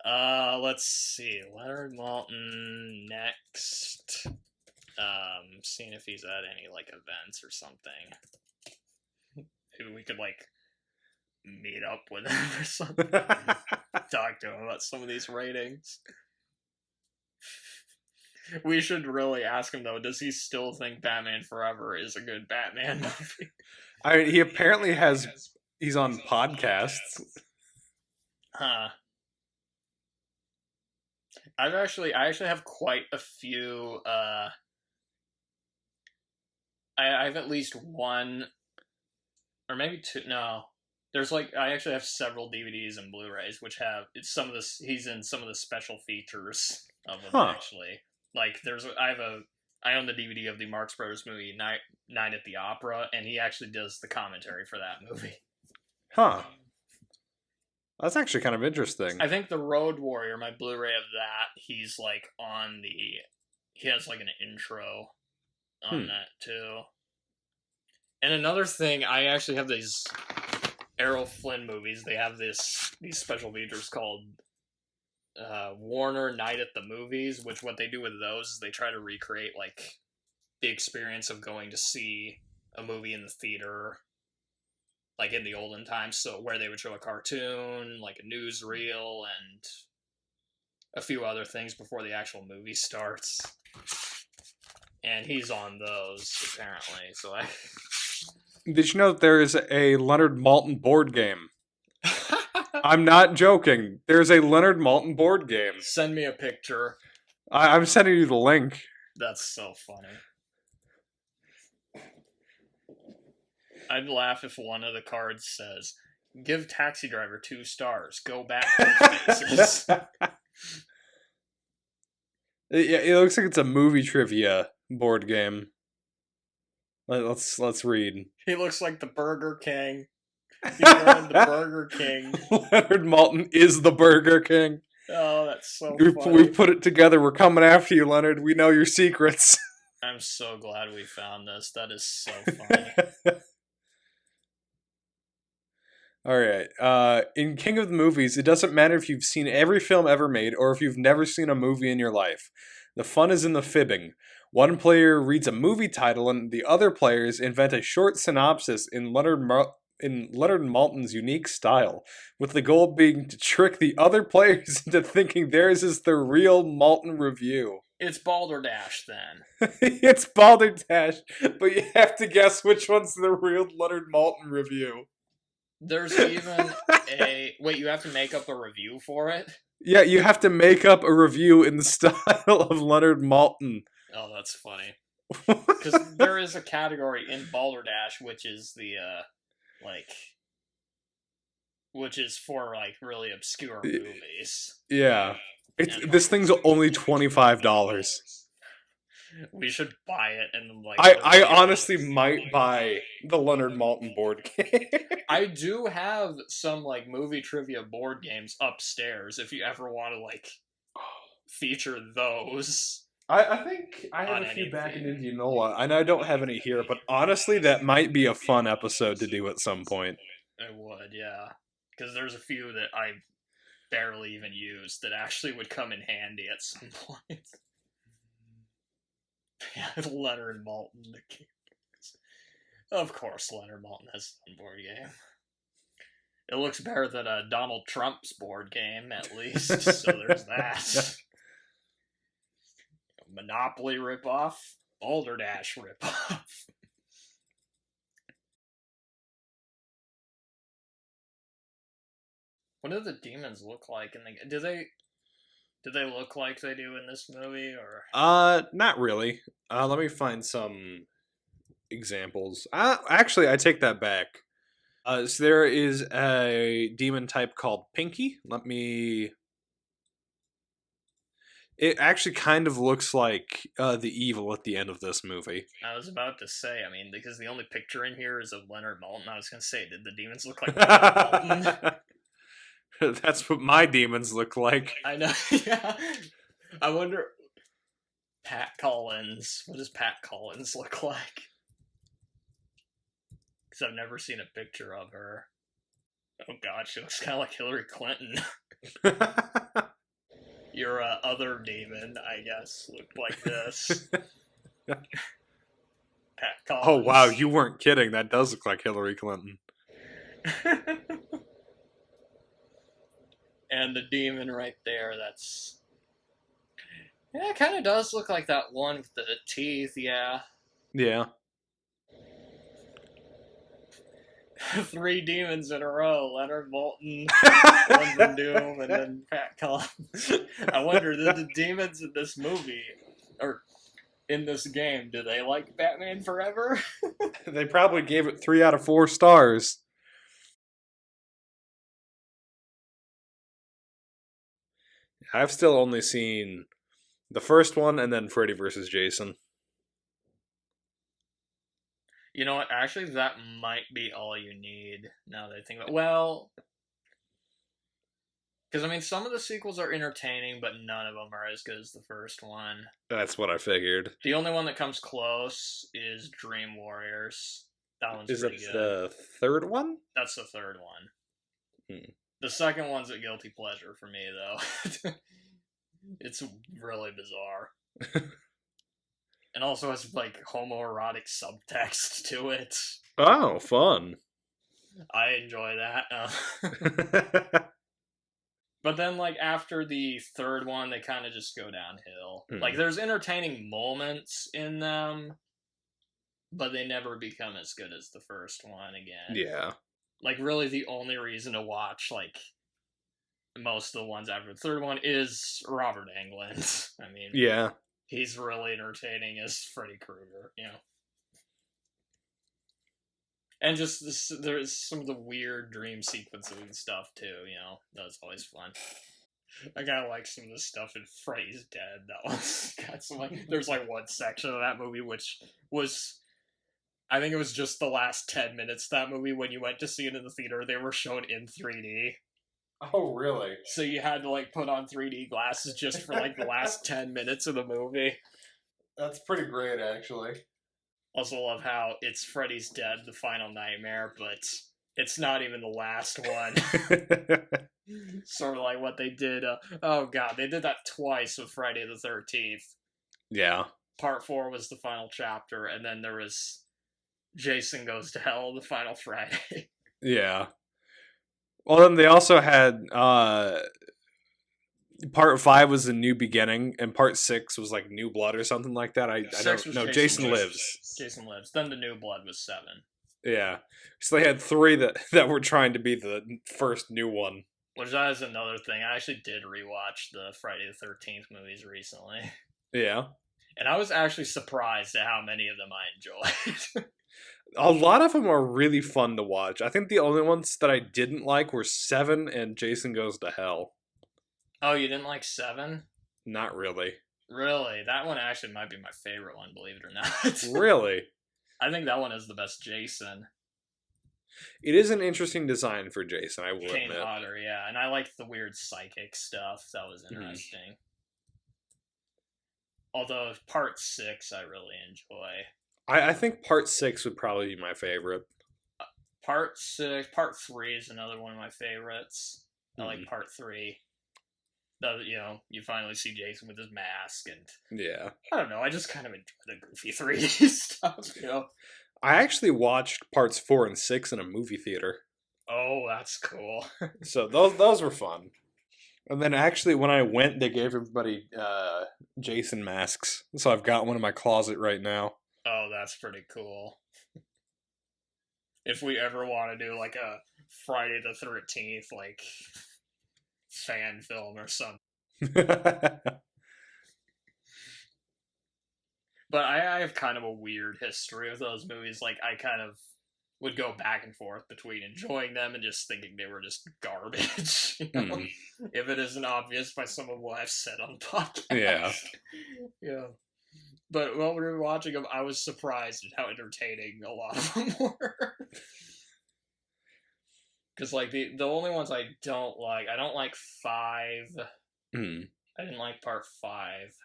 Let's see. Leonard Maltin next. Seeing if he's at any like events or something. Maybe we could like meet up with him or something. Talk to him about some of these ratings. We should really ask him though. Does he still think Batman Forever is a good Batman movie? He apparently has. He's on podcasts. Huh. I actually have quite a few. I have at least one, or maybe two. No, there's like I actually have several DVDs and Blu-rays which have some of this. He's in some of the special features of them actually. Like I own the DVD of the Marx Brothers movie Night at the Opera, and he actually does the commentary for that movie. Huh. That's actually kind of interesting. I think the Road Warrior, my Blu-ray of that, he's like he has like an intro on that too. And another thing, I actually have these Errol Flynn movies. They have these special features called Warner Night at the Movies, which what they do with those is they try to recreate like the experience of going to see a movie in the theater, like in the olden times. So where they would show a cartoon, like a newsreel, and a few other things before the actual movie starts. And he's on those apparently. So Did you know that there is a Leonard Maltin board game? I'm not joking. There's a Leonard Maltin board game. Send me a picture. I'm sending you the link. That's so funny. I'd laugh if one of the cards says, "Give Taxi Driver 2 stars. Go back to faces." Yeah, it looks like it's a movie trivia board game. Let's read. He looks like the Burger King. He's wearing the Burger King. Leonard Maltin is the Burger King. Oh, that's so funny. We put it together. We're coming after you, Leonard. We know your secrets. I'm so glad we found this. That is so funny. Alright. In King of the Movies, it doesn't matter if you've seen every film ever made or if you've never seen a movie in your life. The fun is in the fibbing. One player reads a movie title and the other players invent a short synopsis in Leonard Maltin's unique style, with the goal being to trick the other players into thinking theirs is the real Maltin review. It's Balderdash, then. It's Balderdash, but you have to guess which one's the real Leonard Maltin review. There's even Wait, you have to make up a review for it? Yeah, you have to make up a review in the style of Leonard Maltin. Oh, that's funny. Because there is a category in Balderdash which is the, which is for, like, really obscure movies. Yeah. This thing's only $25. We should buy it and, like... I honestly might buy the Leonard Maltin board game. I do have some, like, movie trivia board games upstairs if you ever want to, like, feature those. I think I have a few back in Indianola, and I don't have any here, but honestly, that might be a fun episode to do at some point. It would, yeah. Because there's a few that I barely even used that actually would come in handy at some point. Yeah, Leonard Maltin. Of course, Leonard Maltin has a board game. It looks better than Donald Trump's board game, at least, so there's that. Monopoly ripoff, Balderdash ripoff. What do the demons look like? Do they look like they do in this movie, or? Not really. Let me find some examples. Actually, I take that back. So there is a demon type called Pinky. It actually kind of looks like the evil at the end of this movie. I was about to say, I mean, because the only picture in here is of Leonard Maltin. I was going to say, did the demons look like Leonard Maltin? That's what my demons look like. I know, yeah. I wonder... Pat Collins. What does Pat Collins look like? Because I've never seen a picture of her. Oh god, she looks kind of like Hillary Clinton. Your other demon, I guess, looked like this. Pat Oh wow, Collins. you weren't kidding. That does look like Hillary Clinton. And the demon right there, that's... Yeah, it kind of does look like that one with the teeth, yeah. Yeah. 3 demons in a row. Leonard Maltin, one from Doom, and then Pat Collins. I wonder, did the demons in this movie, or in this game, do they like Batman Forever? They probably gave it 3 out of 4 stars. I've still only seen the first one and then Freddy vs. Jason. You know what? Actually, that might be all you need now that I think about it. Well, because I mean, some of the sequels are entertaining, but none of them are as good as the first one. That's what I figured. The only one that comes close is Dream Warriors. That one's Is pretty it good. the third one? That's the third one. Hmm. The second one's a guilty pleasure for me, though. It's really bizarre. And also has, like, homoerotic subtext to it. Oh, fun. I enjoy that. But then, like, after the third one, they kind of just go downhill. Like, there's entertaining moments in them, but they never become as good as the first one again. Yeah. Like, really, the only reason to watch, like, most of the ones after the third one is Robert Englund. I mean, Yeah. he's really entertaining as Freddy Krueger, you know. And just this, there's some of the weird dream sequences and stuff too, you know. That's always fun. I kinda like some of the stuff in Freddy's Dead. That one's got some like there's like one section of that movie which was I think it was just the last 10 minutes of that movie when you went to see it in the theater, they were shown in 3D. Oh, really? So you had to like put on 3D glasses just for like the last 10 minutes of the movie. That's pretty great, actually. Also love how it's Freddy's Dead, the final nightmare, but it's not even the last one. Sort of like what they did. Oh god, they did that twice with Friday the 13th. Yeah. Part 4 was the final chapter, and then there was Jason Goes to Hell, the final Friday. Yeah. Well, then they also had part 5 was a new beginning, and part 6 was like New Blood or something like that. I don't know. Jason Lives. Jason Lives. Then the New Blood was 7. Yeah. So they had 3 that were trying to be the first new one. Which that is another thing. I actually did rewatch the Friday the 13th movies recently. Yeah. And I was actually surprised at how many of them I enjoyed. A lot of them are really fun to watch. I think the only ones that I didn't like were 7 and Jason Goes to Hell. Oh, you didn't like 7? Not really. Really? That one actually might be my favorite one, believe it or not. Really? I think that one is the best Jason. It is an interesting design for Jason, I will Kane admit. Hodder, yeah. And I liked the weird psychic stuff. That was interesting. Although part 6 I really enjoy. I think part 6 would probably be my favorite. Part 3 is another one of my favorites. I like part 3. You know, you finally see Jason with his mask, and yeah, I don't know. I just kind of enjoy the goofy 3D stuff. You know, I actually watched parts 4 and 6 in a movie theater. Oh, that's cool. So those were fun. And then actually, when I went, they gave everybody Jason masks. So I've got one in my closet right now. Oh, that's pretty cool. If we ever want to do like a Friday the 13th, like fan film or something. But I have kind of a weird history with those movies. Like, I kind of would go back and forth between enjoying them and just thinking they were just garbage. You know? If it isn't obvious by some of what I've said on the podcast. Yeah. Yeah. But while we were watching them, I was surprised at how entertaining a lot of them were. Because, like, the only ones I don't like 5. I didn't like part 5.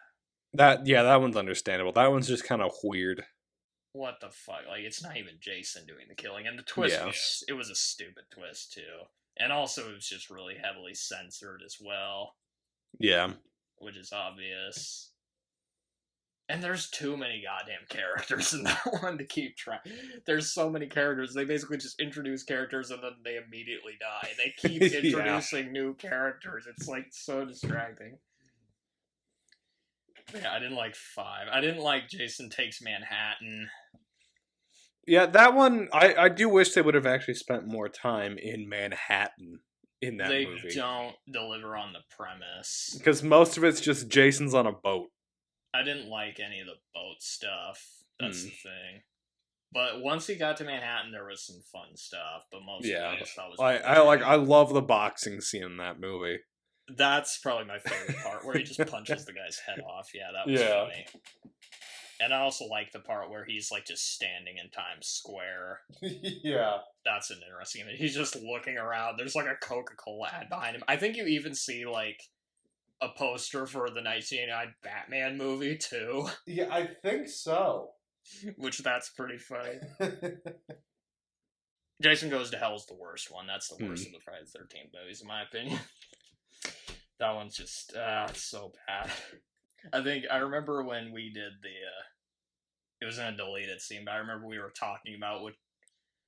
That one's understandable. That one's just kind of weird. what the fuck? Like, it's not even Jason doing the killing, and the twist it was a stupid twist too, and also it was just really heavily censored as well. Yeah, which is obvious. And there's too many goddamn characters in that one to keep track. There's so many characters. They basically just introduce characters and then they immediately die. They keep introducing new characters. It's like so distracting. Yeah, I didn't like 5. I didn't like Jason Takes Manhattan. Yeah, that one, I do wish they would have actually spent more time in Manhattan in that movie. They don't deliver on the premise. Because most of it's just Jason's on a boat. I didn't like any of the boat stuff. That's the thing. But once he got to Manhattan, there was some fun stuff. But most of it I just thought was. I love the boxing scene in that movie. That's probably my favorite part, where he just punches the guy's head off. Yeah, that was funny. And I also like the part where he's like just standing in Times Square. Yeah. That's an interesting image. He's just looking around. There's like a Coca-Cola ad behind him. I think you even see like a poster for the 1989 Batman movie too. Yeah, I think so. Which that's pretty funny. Jason Goes to Hell is the worst one. That's the worst of the Friday the 13th movies, in my opinion. That one's just so bad. I remember when we did it was in a deleted scene, but I remember we were talking about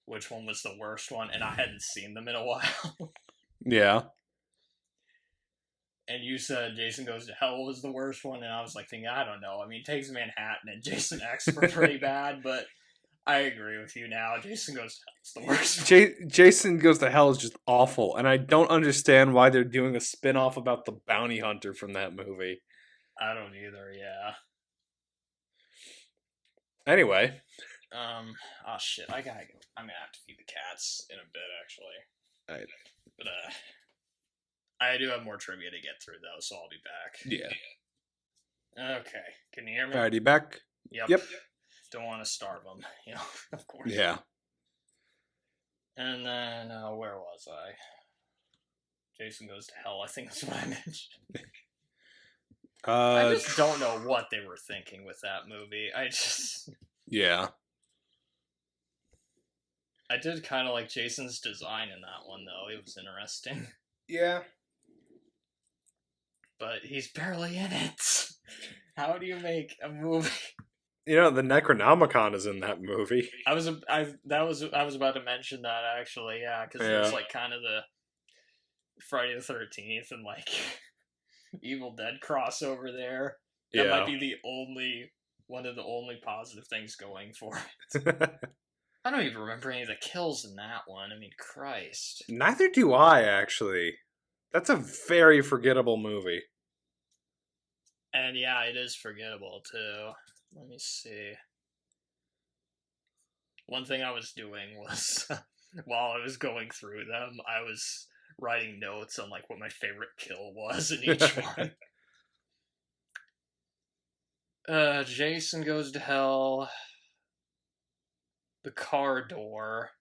which one was the worst one, and I hadn't seen them in a while. Yeah. And you said Jason Goes to Hell was the worst one, and I was like thinking, I don't know. I mean, Takes Manhattan and Jason X were pretty bad, but I agree with you now. Jason Goes to Hell is the worst. Jason Goes to Hell is just awful, and I don't understand why they're doing a spin-off about the bounty hunter from that movie. I don't either, yeah. Anyway. Oh shit, I gotta go. I'm gonna have to feed the cats in a bit, actually. Alright. But, I do have more trivia to get through, though, so I'll be back. Yeah. Okay. Can you hear me? Alrighty, back? Yep. Don't want to starve them, of course. Yeah. And then, where was I? Jason Goes to Hell, I think that's what I mentioned. I just don't know what they were thinking with that movie. Yeah. I did kind of like Jason's design in that one, though. It was interesting. Yeah. But he's barely in it. How do you make a movie? You know, the Necronomicon is in that movie. I was about to mention that, actually, yeah, because it's like kind of the Friday the 13th and like Evil Dead crossover there. That might be one of the only positive things going for it. I don't even remember any of the kills in that one. I mean, Christ. Neither do I, actually. That's a very forgettable movie. And yeah, it is forgettable, too. Let me see. One thing I was doing was, while I was going through them, I was writing notes on like what my favorite kill was in each one. Jason Goes to Hell. The car door.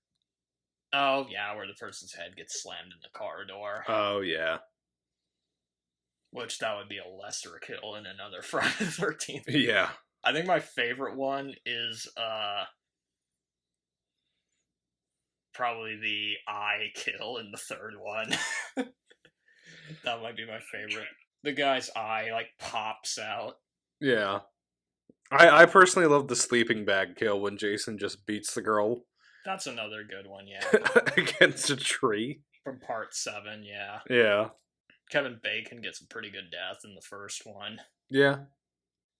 Oh, yeah, where the person's head gets slammed in the car door. Oh, yeah. Which that would be a lesser kill in another Friday the 13th. Yeah. I think my favorite one is probably the eye kill in the third one. That might be my favorite. The guy's eye like pops out. Yeah. I personally love the sleeping bag kill when Jason just beats the girl. That's another good one, yeah. Against a tree. From part 7, yeah. Yeah. Kevin Bacon gets a pretty good death in the first one. Yeah.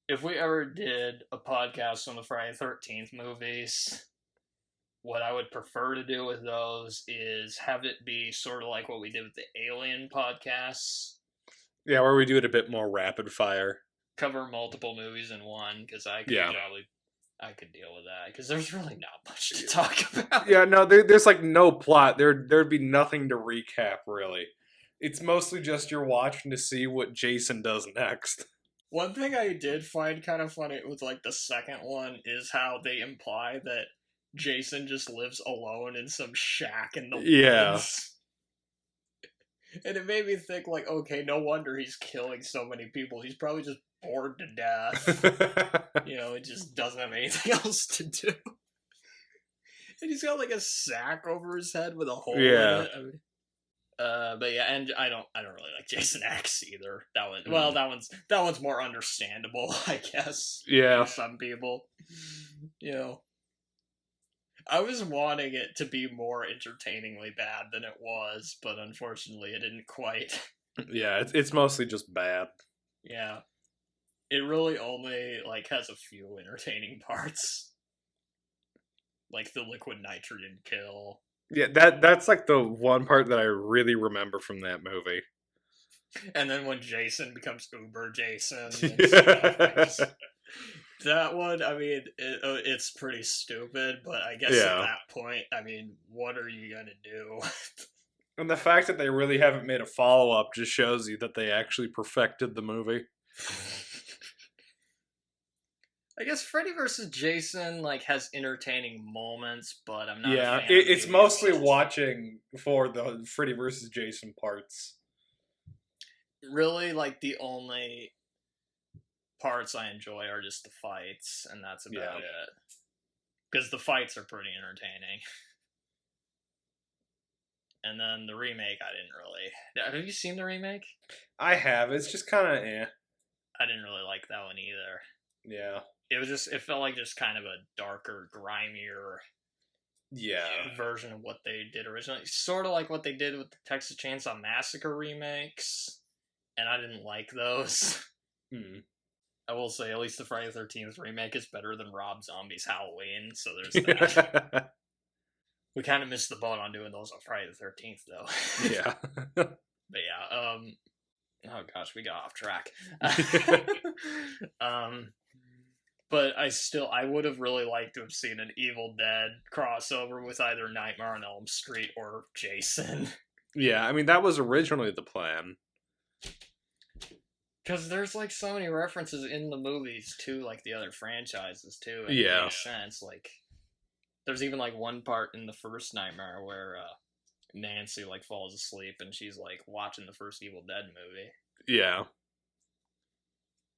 If we ever did a podcast on the Friday the 13th movies, what I would prefer to do with those is have it be sort of like what we did with the Alien podcasts. Yeah, where we do it a bit more rapid fire. Cover multiple movies in one, because I could deal with that, because there's really not much to talk about. Yeah, no, there's like no plot. There'd be nothing to recap, really. It's mostly just you're watching to see what Jason does next. One thing I did find kind of funny with like the second one is how they imply that Jason just lives alone in some shack in the woods. And it made me think, like, okay, no wonder he's killing so many people. He's probably just bored to death. You know, he just doesn't have anything else to do. And he's got like a sack over his head with a hole in Yeah. it. I mean, but yeah, and I don't really like Jason X either. That one, Mm. well, that one's more understandable, I guess. Yeah. For some people, you know. I was wanting it to be more entertainingly bad than it was, but unfortunately, it didn't quite. Yeah, it's mostly just bad. Yeah, it really only like has a few entertaining parts, like the liquid nitrogen kill. Yeah, that's like the one part that I really remember from that movie. And then when Jason becomes Uber Jason, and Yeah. stuff, that one, I mean, it's pretty stupid, but I guess Yeah. at that point, I mean, what are you gonna do? And the fact that they really haven't made a follow-up just shows you that they actually perfected the movie. I guess Freddy vs. Jason like has entertaining moments, but I'm not. Yeah, a fan it's of mostly movies. watching for the Freddy vs. Jason parts. Really, like the only parts I enjoy are just the fights, and that's about it. Because the fights are pretty entertaining. And then the remake, I didn't really. Have you seen the remake? I have. It's just kind of I didn't really like that one either. Yeah. It felt like just kind of a darker, grimier version of what they did originally. Sort of like what they did with the Texas Chainsaw Massacre remakes. And I didn't like those. I will say, at least the Friday the 13th remake is better than Rob Zombie's Halloween, so there's that. We kind of missed the boat on doing those on Friday the 13th, though. Yeah. But yeah, oh gosh, we got off track. But I would have really liked to have seen an Evil Dead crossover with either Nightmare on Elm Street or Jason. Yeah, I mean, that was originally the plan. Because there's like so many references in the movies to like the other franchises too. And Yeah. it makes sense. Like, there's even like one part in the first Nightmare where Nancy like falls asleep and she's like watching the first Evil Dead movie. Yeah.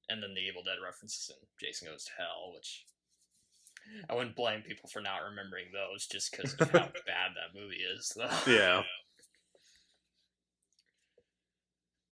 And then the Evil Dead references in Jason Goes to Hell, which I wouldn't blame people for not remembering those just because of how bad that movie is, though. Yeah.